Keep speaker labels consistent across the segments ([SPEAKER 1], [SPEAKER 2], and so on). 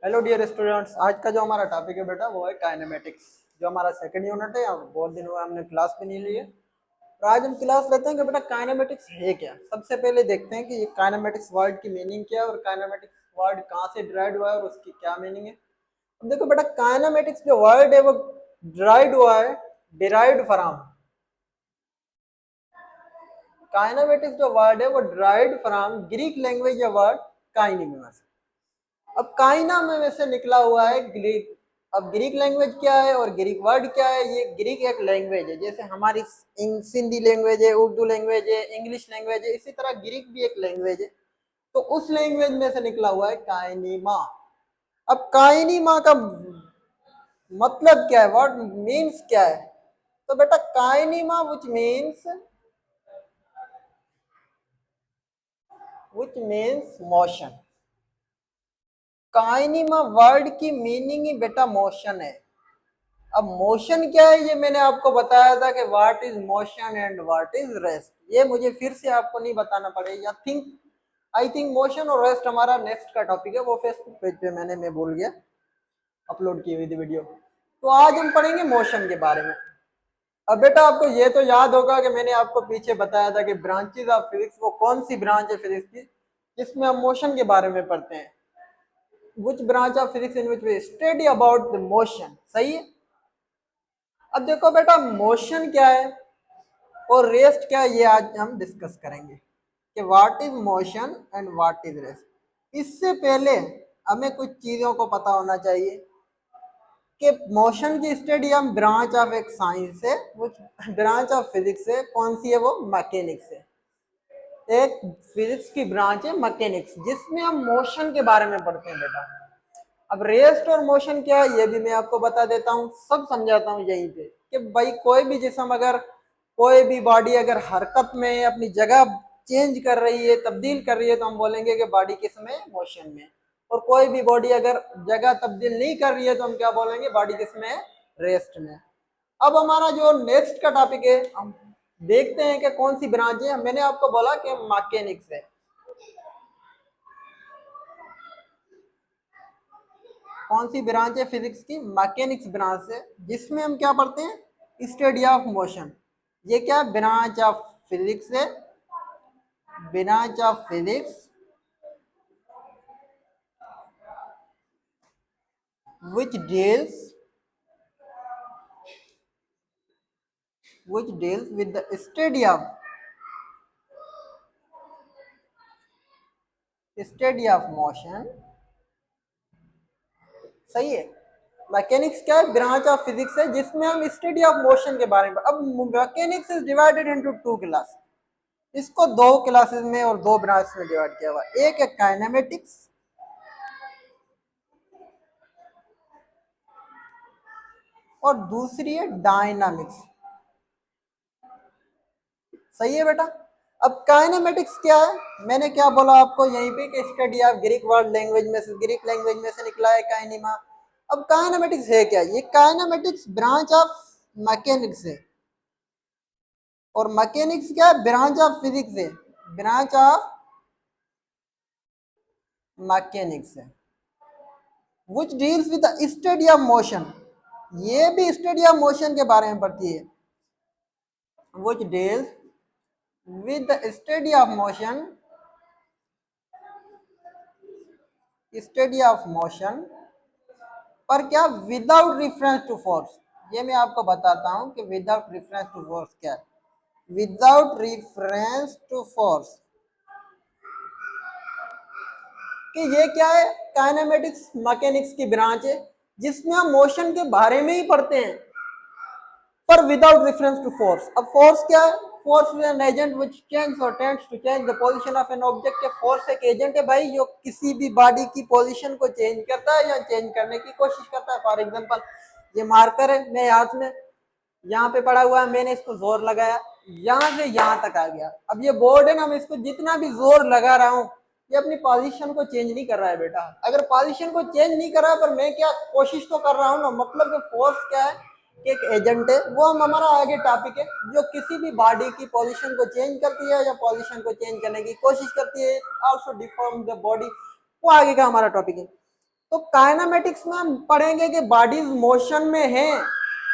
[SPEAKER 1] Hello dear students, आज का जो हमारा टॉपिक है बेटा वो है काइनेमेटिक्स। जो हमारा सेकंड यूनिट है, यहाँ बहुत दिन हुआ हमने क्लास भी नहीं ली है। और आज हम क्लास लेते हैं कि बेटा काइनेमेटिक्स है क्या। सबसे पहले देखते हैं कि ये काइनेमेटिक्स वर्ड की मीनिंग क्या है और काइनेमेटिक्स वर्ड कहाँ से डिराइव हुआ है और उसकी क्या मीनिंग है। अब देखो बेटा, काइनेमेटिक्स जो वर्ड है वो डिराइव हुआ है, डिराइव्ड फ्रॉम, काइनेमेटिक्स जो वर्ड है वो डिराइव्ड फ्रॉम ग्रीक लैंग्वेज या वर्ड काइनेमेटिक्स। अब काइना में से निकला हुआ है ग्रीक। अब ग्रीक लैंग्वेज क्या है और ग्रीक वर्ड क्या है? ये ग्रीक एक लैंग्वेज है, जैसे हमारी सिंधी लैंग्वेज है, उर्दू लैंग्वेज है, इंग्लिश लैंग्वेज है, इसी तरह ग्रीक भी एक लैंग्वेज है। तो उस लैंग्वेज में से निकला हुआ है काइनीमा। अब काइनीमा का मतलब क्या है, व्हाट मीन्स क्या है? तो बेटा काइनीमा विच मीन्स मोशन। काइनीमा वर्ड की मीनिंग ही बेटा मोशन है। अब मोशन क्या है ये मैंने आपको बताया था कि what is motion and what is rest. ये मुझे फिर से आपको नहीं बताना पड़ेगा। आई थिंक मोशन और रेस्ट हमारा नेक्स्ट का टॉपिक है, वो फेसबुक पेज पे मैं भूल गया अपलोड की हुई थी वीडियो। तो आज हम पढ़ेंगे मोशन के बारे में। अब बेटा आपको ये तो याद होगा कि मैंने आपको पीछे बताया था कि ब्रांचेज ऑफ फिजिक्स वो कौन सी ब्रांच है फिजिक्स की जिसमें हम मोशन के बारे में पढ़ते हैं। Which branch of physics in which we study about the motion. सही है। अब देखो बेटा, मोशन क्या है और रेस्ट क्या है ये आज हम डिस्कस करेंगे कि what is motion and what is rest. इससे पहले हमें कुछ चीजों को पता होना चाहिए कि मोशन की स्टडी हम ब्रांच ऑफ एक साइंस है, वो ब्रांच ऑफ फिजिक्स है। कौन सी है? वो मैकेनिक्स है। एक फिजिक्स की ब्रांच है मैकेनिक्स, जिसमें हम मोशन के बारे में पढ़ते हैं बेटा। अब रेस्ट और मोशन क्या है ये भी मैं आपको बता देता हूँ, सब समझाता हूँ यहीं पे कि भाई कोई भी जिस्म अगर, कोई भी बॉडी अगर हरकत में अपनी जगह चेंज कर रही है, तब्दील कर रही है, तो हम बोलेंगे कि बॉडी किस में? मोशन में। और कोई भी बॉडी अगर जगह तब्दील नहीं कर रही है तो हम क्या बोलेंगे? बॉडी किस में? रेस्ट में। अब हमारा जो नेक्स्ट का टॉपिक है, हम देखते हैं कि कौन सी ब्रांच है। मैंने आपको बोला कि मैकेनिक्स है। कौन सी ब्रांच है फिजिक्स की? मैकेनिक्स ब्रांच है, जिसमें हम क्या पढ़ते हैं? Study of motion. ये क्या ब्रांच ऑफ फिजिक्स है? Branch of physics which deals with the study of motion। सही है। मैकेनिक्स क्या है? ब्रांच ऑफ फिजिक्स है जिसमें हम स्टडी ऑफ मोशन के बारे में। अब mechanics is divided into two class. इसको दो क्लासेस में और दो ब्रांच में डिवाइड किया हुआ। एक है काइनेमेटिक्स और दूसरी है डायनामिक्स। सही है बेटा। अब काइनेमेटिक्स क्या है? मैंने क्या बोला आपको यहीं पे कि study of Greek word language में से, ग्रीक लैंग्वेज में से निकला है काइनेमा। अब काइनेमेटिक्स है क्या? ये काइनेमेटिक्स ब्रांच ऑफ मैकेनिक्स है। और मैकेनिक्स क्या है? ब्रांच ऑफ फिजिक्स है। ब्रांच ऑफ मैकेनिक्स है which deals with the study of motion. ये भी स्टडी ऑफ मोशन के बारे में पढ़ती है। Which deals with the study of motion, study of motion. पर क्या? Without reference to force. ये मैं आपको बताता हूं कि विदाउट रिफरेंस टू फोर्स क्या है। विदाउट रिफरेंस टू फोर्स कि ये क्या है? काइनेमेटिक्स मैकेनिक्स की ब्रांच है जिसमें हम मोशन के बारे में ही पढ़ते हैं, पर विदाउट रेफरेंस टू फोर्स। अब फोर्स क्या है? Force is an agent which change और tends to change the position of an object. के फोर्स एक एजेंट है भाई जो किसी भी बॉडी की पोजीशन को चेंज करता है या चेंज करने की कोशिश करता है। फॉर एग्जांपल, ये मार्कर है मेरे हाथ में, यहाँ पे पड़ा हुआ है, मैंने इसको जोर लगाया, यहाँ से यहाँ तक आ गया। अब ये बोर्ड है ना, मैं इसको जितना भी जोर लगा रहा हूँ ये अपनी पोजीशन को चेंज नहीं कर रहा है बेटा। अगर पोजीशन को चेंज नहीं कर रहा है पर मैं क्या कोशिश तो कर रहा हूँ ना। मतलब कि फोर्स क्या है? कि एक एजेंट है, वो हम हमारा आगे टॉपिक है, जो किसी भी बॉडी की पोजीशन को चेंज करती है या पोजीशन को चेंज करने की कोशिश करती है, आल्सो डिफॉर्म द बॉडी। वो आगे का हमारा टॉपिक है। तो काइनेमेटिक्स में हम पढ़ेंगे कि बॉडीज मोशन में है,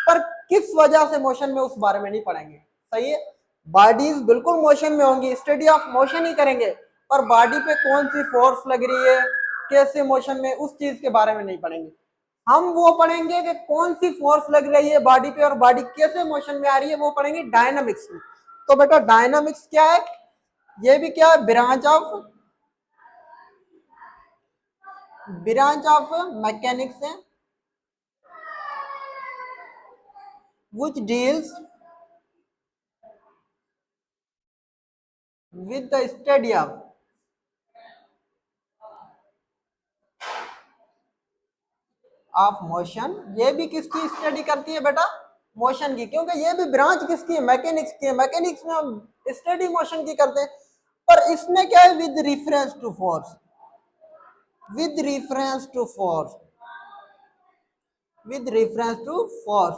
[SPEAKER 1] पर किस वजह से मोशन में, उस बारे में नहीं पढ़ेंगे। सही है, बॉडीज बिल्कुल मोशन में होंगी, स्टडी ऑफ मोशन ही करेंगे, पर बॉडी पे कौन सी फोर्स लग रही है, कैसे मोशन में, उस चीज के बारे में नहीं पढ़ेंगे। हम वो पढ़ेंगे कि कौन सी फोर्स लग रही है बॉडी पे और बॉडी कैसे मोशन में आ रही है, वो पढ़ेंगे डायनामिक्स में। तो बेटा डायनामिक्स क्या है, ये भी क्या है, ब्रांच ऑफ मैकेनिक्स है, which deals with the study of motion. ये भी किसकी स्टडी करती है बेटा, मोशन की, क्योंकि ये भी ब्रांच किसकी है, मैकेनिक्स की है। मैकेनिक्स में हम स्टडी मोशन की करते हैं, पर इसमें क्या है, with reference to force, with reference to force, with reference to force.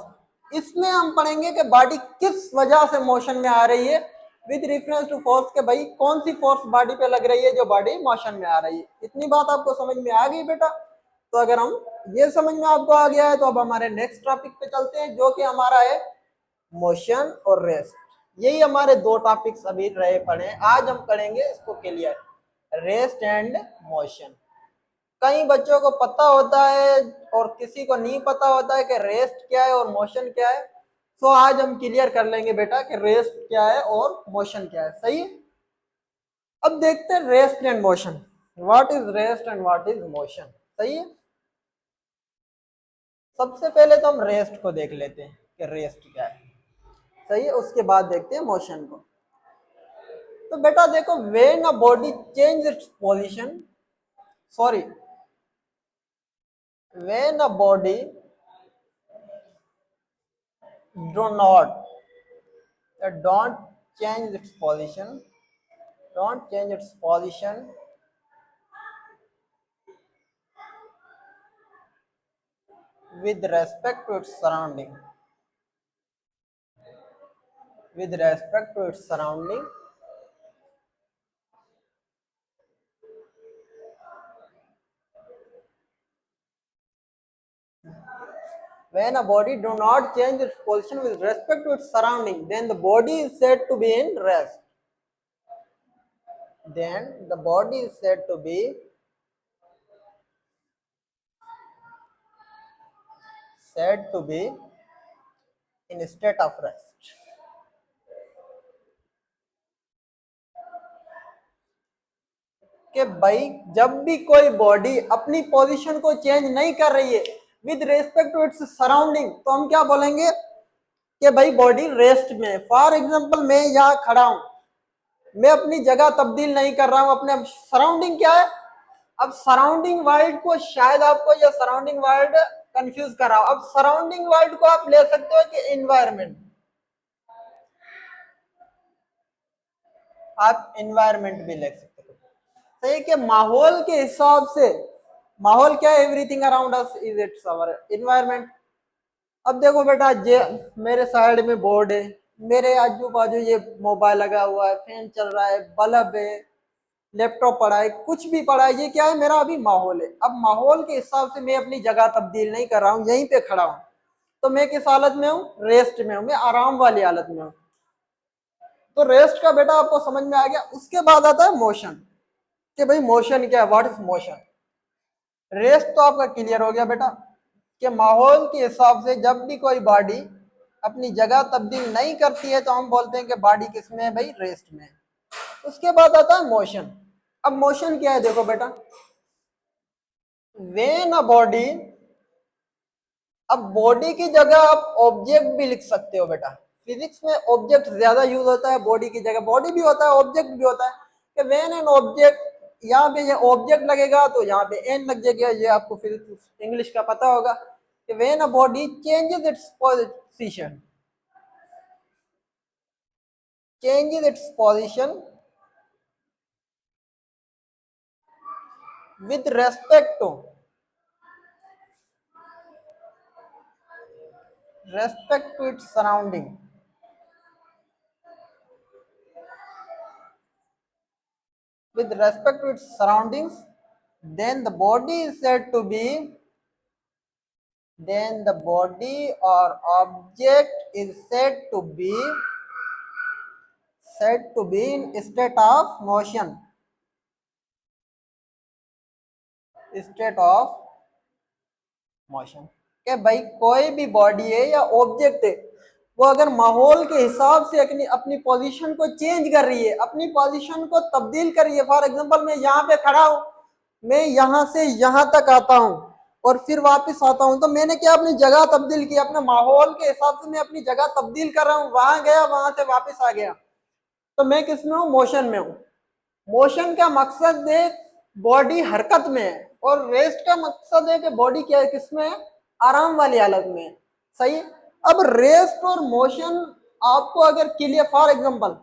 [SPEAKER 1] इसमें हम पढ़ेंगे कि बॉडी किस वजह से मोशन में आ रही है, विद रेफरेंस टू फोर्स, के भाई कौन सी फोर्स बॉडी पे लग रही है जो बॉडी मोशन में आ रही है। इतनी बात आपको समझ में आ गई बेटा। तो अगर हम ये समझ में आपको आ गया है, तो अब हमारे नेक्स्ट टॉपिक पे चलते हैं, जो कि हमारा है मोशन और रेस्ट। यही हमारे दो टॉपिक्स अभी रहे पड़े, आज हम करेंगे इसको क्लियर, रेस्ट एंड मोशन। कई बच्चों को पता होता है और किसी को नहीं पता होता है कि रेस्ट क्या है और मोशन क्या है। सो आज हम क्लियर कर लेंगे बेटा कि रेस्ट क्या है और मोशन क्या है। सही है, अब देखते हैं rest and motion, what is rest and what is motion. सही है, सबसे पहले तो हम रेस्ट को देख लेते हैं कि रेस्ट क्या है। सही है, उसके बाद देखते हैं मोशन को। तो बेटा देखो, when a body change its position, sorry, when a body do not don't change its position, don't change its position with respect to its surrounding, with respect to its surrounding, when a body do not change its position with respect to its surrounding, then the body is said to be in rest, then the body is said to be in state of rest। कि भाई जब भी कोई body अपनी position को change नहीं कर रही है with respect to its surrounding, तो हम क्या बोलेंगे कि भाई बॉडी रेस्ट में। फॉर एग्जांपल मैं यहाँ खड़ा हूं, मैं अपनी जगह तब्दील नहीं कर रहा हूं, अपने सराउंडिंग क्या है। अब सराउंडिंग वर्ल्ड को शायद आपको यह सराउंडिंग वर्ल्ड कंफ्यूज कर रहा हो। अब सराउंडिंग वर्ल्ड को आप ले सकते हो कि एनवायरमेंट, आप एनवायरमेंट भी ले सकते हो। सही कि माहौल के हिसाब से, माहौल क्या है, everything around us is its our environment. अब देखो बेटा, ये मेरे साइड में बोर्ड है, मेरे आजू बाजू ये मोबाइल लगा हुआ है, फैन चल रहा है, बल्ब है, लैपटॉप पड़ा है, कुछ भी पड़ा है, ये क्या है, मेरा अभी माहौल है। अब माहौल के हिसाब से मैं अपनी जगह तब्दील नहीं कर रहा हूँ, यहीं पे खड़ा हूँ, तो मैं किस हालत में हूँ, रेस्ट में हूँ, मैं आराम वाली हालत में हूँ। तो रेस्ट का बेटा आपको समझ में आ गया। उसके बाद आता है मोशन, कि भाई मोशन क्या है, व्हाट इज मोशन। रेस्ट तो आपका क्लियर हो गया बेटा, कि माहौल के हिसाब से जब भी कोई बॉडी अपनी जगह तब्दील नहीं करती है, तो हम बोलते हैं कि बॉडी किसमें है भाई, रेस्ट में। उसके बाद आता है मोशन। अब मोशन क्या है, देखो बेटा, वेन अ बॉडी, अब बॉडी की जगह आप ऑब्जेक्ट भी लिख सकते हो बेटा। फिजिक्स में ऑब्जेक्ट ज्यादा यूज होता है, बॉडी की जगह बॉडी भी होता है, ऑब्जेक्ट भी होता है। कि वेन एन ऑब्जेक्ट, यहाँ पे ये ऑब्जेक्ट लगेगा तो यहाँ पे एन लग जाएगा, ये आपको फिजिक्स इंग्लिश का पता होगा। कि when a body changes its position, changes its position with respect to its surrounding, with respect to its surroundings, then the body is said to be then the body or object is said to be in state of motion कि भाई कोई भी body है या object है, वो अगर माहौल के हिसाब से अपनी अपनी पोजीशन को चेंज कर रही है, अपनी पोजीशन को तब्दील कर रही है। फॉर एग्जांपल मैं यहाँ पे खड़ा हूँ, मैं यहाँ से यहाँ तक आता हूँ और फिर वापस आता हूँ, तो मैंने क्या अपनी जगह तब्दील की, अपने माहौल के हिसाब से मैं अपनी जगह तब्दील कर रहा हूँ, वहां गया वहां से वापस आ गया, तो मैं किस में हूँ? मोशन में हूँ। मोशन का मकसद है बॉडी हरकत में है, और रेस्ट का मकसद है कि बॉडी क्या है, किसमें है? आराम वाली हालत में है। सही। अब रेस्ट और मोशन आपको अगर क्लियर, फॉर एग्जांपल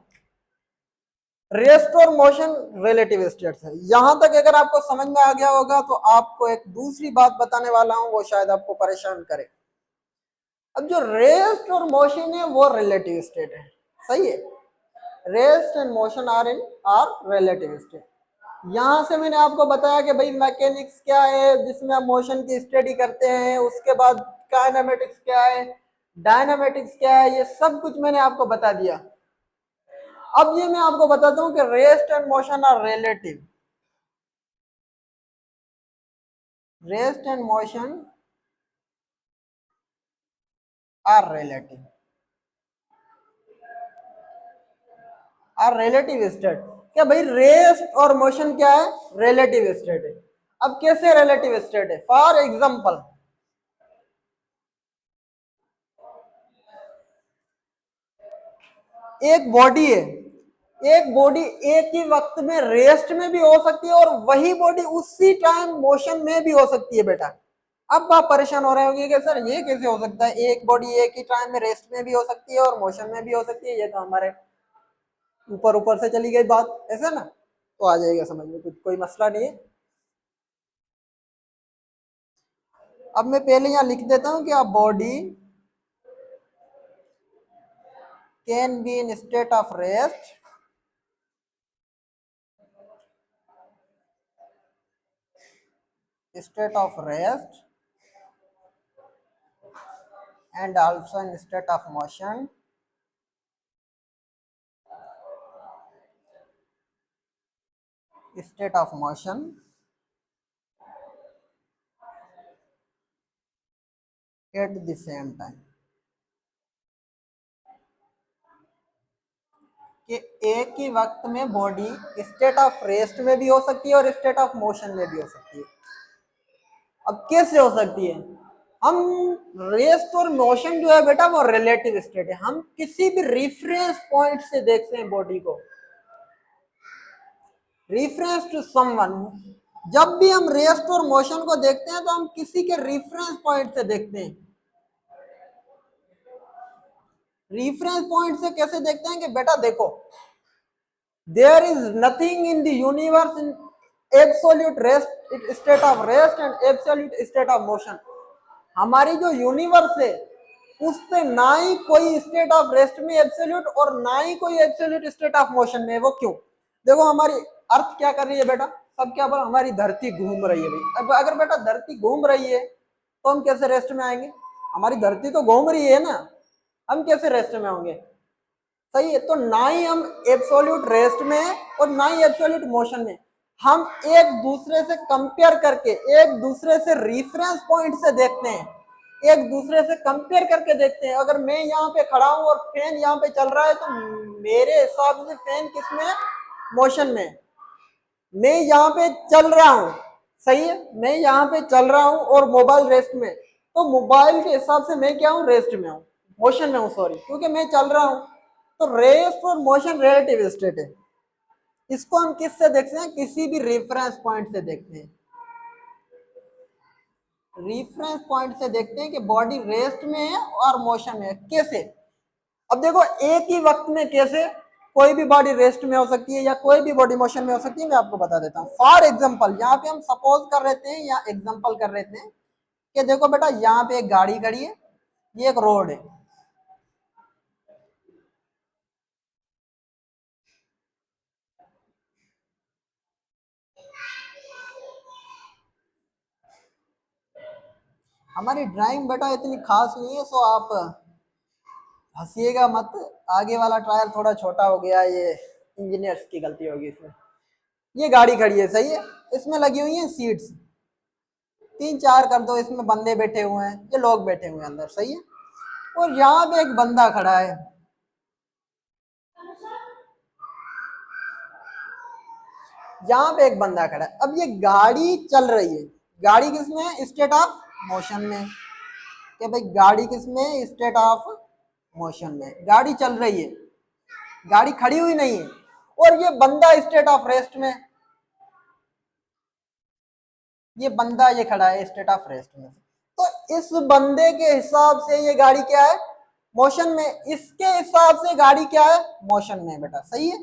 [SPEAKER 1] रेस्ट और मोशन रिलेटिव स्टेट्स है, यहां तक अगर आपको समझ में आ गया होगा तो आपको एक दूसरी बात बताने वाला हूं, वो शायद आपको परेशान करे। अब जो रेस्ट और मोशन है वो रिलेटिव स्टेट है। सही है। Rest and motion are relative state. यहां से मैंने आपको बताया कि भाई मैकेनिक्स क्या है, जिसमें आप मोशन की स्टडी करते हैं, उसके बाद काइनेमेटिक्स क्या है, डायनामेटिक्स क्या है, ये सब कुछ मैंने आपको बता दिया। अब ये मैं आपको बताता हूं कि rest and motion are relative. Rest and motion are relative state. क्या भाई रेस्ट और मोशन क्या है? रिलेटिव स्टेट है। अब कैसे रिलेटिव स्टेट है? फॉर एग्जांपल एक बॉडी है, एक बॉडी एक ही वक्त में रेस्ट में भी हो सकती है और वही बॉडी उसी टाइम मोशन में भी हो सकती है बेटा। अब आप परेशान हो रहे होंगे कि सर ये कैसे हो सकता है, एक बॉडी एक ही टाइम में रेस्ट में भी हो सकती है और मोशन में भी हो सकती है, ये तो हमारे ऊपर ऊपर से चली गई बात, ऐसा ना? तो आ जाएगा समझ में, कुछ कोई मसला नहीं है। अब मैं पहले यहाँ लिख देता हूँ कि body can be in state of rest and also in state of motion at the same time। कि एक ही वक्त में बॉडी स्टेट ऑफ रेस्ट में भी हो सकती है और स्टेट ऑफ मोशन में भी हो सकती है। अब कैसे हो सकती है? हम रेस्ट और मोशन जो है बेटा वो रिलेटिव स्टेट है, हम किसी भी रेफरेंस पॉइंट से देखते हैं बॉडी को, रेफरेंस टू समवन। जब भी हम रेस्ट और मोशन को देखते हैं तो हम किसी के रेफरेंस पॉइंट से देखते हैं। रेफरेंस पॉइंट से कैसे देखते हैं? कि बेटा देखो, there is nothing in the universe in absolute rest, state of rest and absolute state of motion. हमारी जो यूनिवर्स है उस पे ना ही कोई स्टेट ऑफ रेस्ट में एब्सोल्यूट और ना ही कोई एब्सोल्यूट स्टेट ऑफ मोशन में। वो क्यों? देखो हमारी अर्थ क्या कर रही है बेटा, सब क्या बोल, हमारी धरती घूम रही है भाई। अब अगर बेटा धरती घूम रही है तो हम कैसे रेस्ट में आएंगे? हमारी धरती तो घूम रही है ना, हम कैसे रेस्ट में होंगे? सही है। तो ना ही हम एब्सोल्यूट रेस्ट में और ना ही एब्सोल्यूट मोशन में, हम एक दूसरे से कंपेयर करके, एक दूसरे से रेफरेंस पॉइंट से देखते हैं, एक दूसरे से कंपेयर करके देखते हैं। अगर मैं यहाँ पे खड़ा हूं और फैन यहाँ पे चल रहा है तो मेरे हिसाब से फैन किसमें है? मोशन में। मैं यहाँ पे चल रहा हूँ, सही है, मैं यहाँ पे चल रहा हूँ और मोबाइल रेस्ट में, तो मोबाइल के हिसाब से मैं क्या हूँ? रेस्ट में हूँ, मोशन में हूँ, सॉरी, क्योंकि मैं चल रहा हूँ। तो रेस्ट और मोशन रिलेटिव स्टेट है। इसको हम किससे देखते हैं? किसी भी रेफरेंस पॉइंट से देखते हैं। रेफरेंस पॉइंट से देखते हैं कि बॉडी रेस्ट में है और मोशन में है। कैसे? अब देखो एक ही वक्त में कैसे कोई भी बॉडी रेस्ट में हो सकती है या कोई भी बॉडी मोशन में हो सकती है, मैं आपको बता देता हूँ। फॉर एग्जांपल यहाँ पे हम सपोज कर रहे थे या एग्जांपल कर रहे थे कि देखो बेटा यहाँ पे एक गाड़ी खड़ी है, ये एक रोड है, हमारी ड्राइंग बेटा इतनी खास नहीं है, सो आप हंसिएगा मत। आगे वाला टायर थोड़ा छोटा हो गया, ये इंजीनियर्स की गलती होगी इसमें। ये गाड़ी खड़ी है, सही है, इसमें लगी हुई है सीट्स, 3-4 कर दो, इसमें बंदे बैठे हुए हैं, ये लोग बैठे हुए हैं अंदर, सही है। और यहाँ पे एक बंदा खड़ा है, यहाँ पे एक बंदा खड़ा है। अब ये गाड़ी चल रही है, गाड़ी किसमें है, स्टेट ऑफ मोशन में। कि भाई गाड़ी किसमें है, स्टेट ऑफ मोशन में, गाड़ी चल रही है, गाड़ी खड़ी हुई नहीं है। और ये बंदा स्टेट ऑफ रेस्ट में, ये बंदा ये खड़ा है स्टेट ऑफ रेस्ट में। तो इस बंदे के हिसाब से ये गाड़ी क्या है, मोशन में। इसके हिसाब से गाड़ी क्या है, मोशन में बेटा, सही है।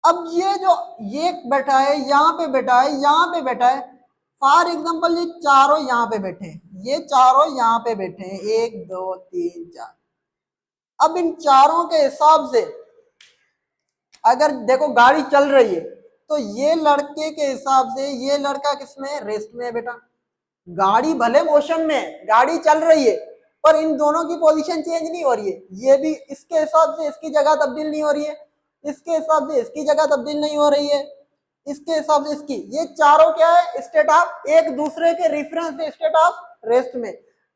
[SPEAKER 1] अब ये जो ये बैठा है, यहाँ पे बैठा है, यहाँ पे बैठा है, फॉर एग्जाम्पल ये चारों यहाँ पे बैठे हैं, ये चारों यहाँ पे बैठे हैं, 1 2 3 4। अब इन चारों के हिसाब से अगर देखो गाड़ी चल रही है, तो ये लड़के के हिसाब से ये लड़का किसमें है, रेस्ट में है बेटा। गाड़ी भले मोशन में है, गाड़ी चल रही है, पर इन दोनों की पोजीशन चेंज नहीं हो रही है। ये भी इसके हिसाब से इसकी जगह तब्दील नहीं हो रही है, इसके हिसाब से इसकी जगह तब्दील नहीं हो रही है, इसके हिसाब से इसकी। ये चारों क्या है, स्टेट ऑफ, एक दूसरे के रेफरेंस से स्टेट ऑफ रेस्ट में।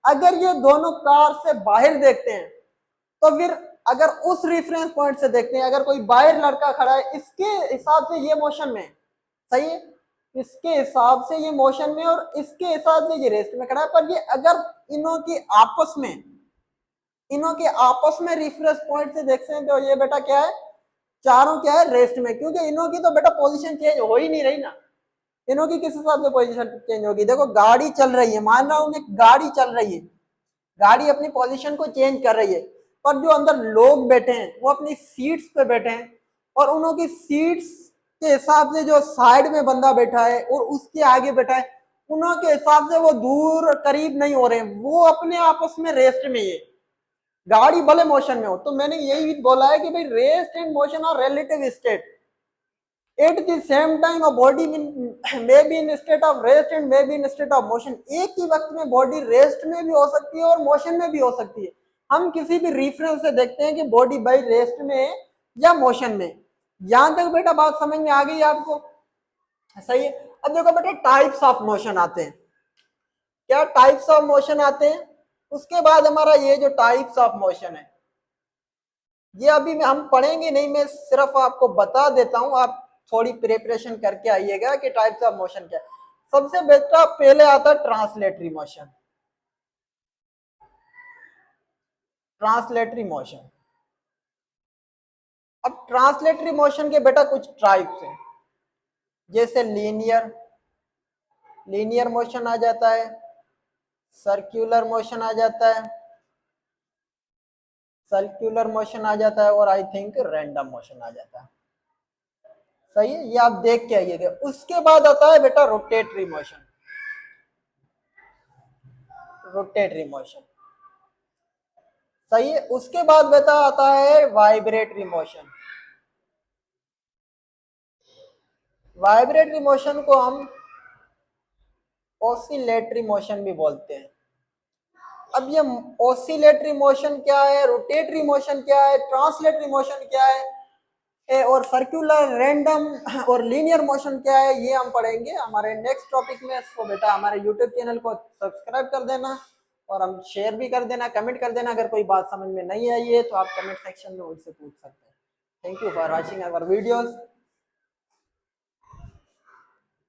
[SPEAKER 1] अगर ये दोनों कार से बाहर देखते हैं, तो फिर अगर उस रेफरेंस पॉइंट से देखते हैं, अगर कोई बाहर लड़का खड़ा है, इसके हिसाब से ये मोशन में, सही है, इसके हिसाब से ये मोशन में और इसके हिसाब से ये रेस्ट में खड़ा है। पर ये अगर इनों की आपस में, इनों के आपस में रेफरेंस पॉइंट से देखते हैं, तो ये बेटा क्या है, चारों क्या है, रेस्ट में। क्योंकि इनों की तो बेटा पोजीशन चेंज हो ही नहीं रही ना, इनों की किस हिसाब से पोजीशन चेंज होगी। देखो गाड़ी चल रही है, मान रहा हूं मैं, गाड़ी चल रही है, गाड़ी अपनी पोजीशन को चेंज कर रही है, पर जो अंदर लोग बैठे हैं वो अपनी सीट्स पे बैठे हैं, और उन्हों की सीट्स के हिसाब से जो साइड में बंदा बैठा है और उसके आगे बैठा है, उन्हों के हिसाब से वो दूर करीब नहीं हो रहे हैं, वो अपने आपस में रेस्ट में है। गाड़ी भले मोशन में हो, तो मैंने यही बोला है कि भाई rest and motion are relative state. At the same time body may be in state of rest and may be in state of motion. एक ही वक्त में बॉडी रेस्ट में भी हो सकती है और मोशन में भी हो सकती है। हम किसी भी रेफरेंस से देखते हैं कि बॉडी बाई रेस्ट में है या मोशन में। यहां तक बेटा बात समझ में आ गई आपको, सही है। अब देखो बेटा टाइप्स ऑफ मोशन आते हैं, क्या टाइप्स ऑफ मोशन आते हैं। उसके बाद हमारा ये जो टाइप्स ऑफ मोशन है, ये अभी हम पढ़ेंगे नहीं, मैं सिर्फ आपको बता देता हूं, आप थोड़ी प्रिपरेशन करके आइएगा कि टाइप्स ऑफ मोशन क्या है। सबसे बेटा पहले आता है ट्रांसलेटरी मोशन। ट्रांसलेटरी मोशन, अब ट्रांसलेटरी मोशन के बेटा कुछ टाइप्स हैं, जैसे लीनियर, लीनियर मोशन आ जाता है, सर्कुलर मोशन आ जाता है, सर्कुलर मोशन आ जाता है, और आई थिंक रैंडम मोशन आ जाता है, सही है। ये आप देख के आइएगा। उसके बाद आता है बेटा रोटेटरी मोशन, रोटेटरी मोशन, सही है। उसके बाद बेटा आता है वाइब्रेटरी मोशन। वाइब्रेटरी मोशन को हम ऑसिलेटरी मोशन भी बोलते हैं। अब ये ऑसिलेटरी मोशन क्या है, रोटेटरी मोशन क्या है, ट्रांसलेटरी मोशन क्या है, और सर्कुलर, रैंडम और लीनियर मोशन क्या है, ये हम पढ़ेंगे हमारे नेक्स्ट टॉपिक में। तो बेटा हमारे यूट्यूब चैनल को सब्सक्राइब कर देना, और हम शेयर भी कर देना, कमेंट कर देना। अगर कोई बात समझ में नहीं आई है तो आप कमेंट सेक्शन में मुझसे पूछ सकते हैं। Thank you for watching our videos.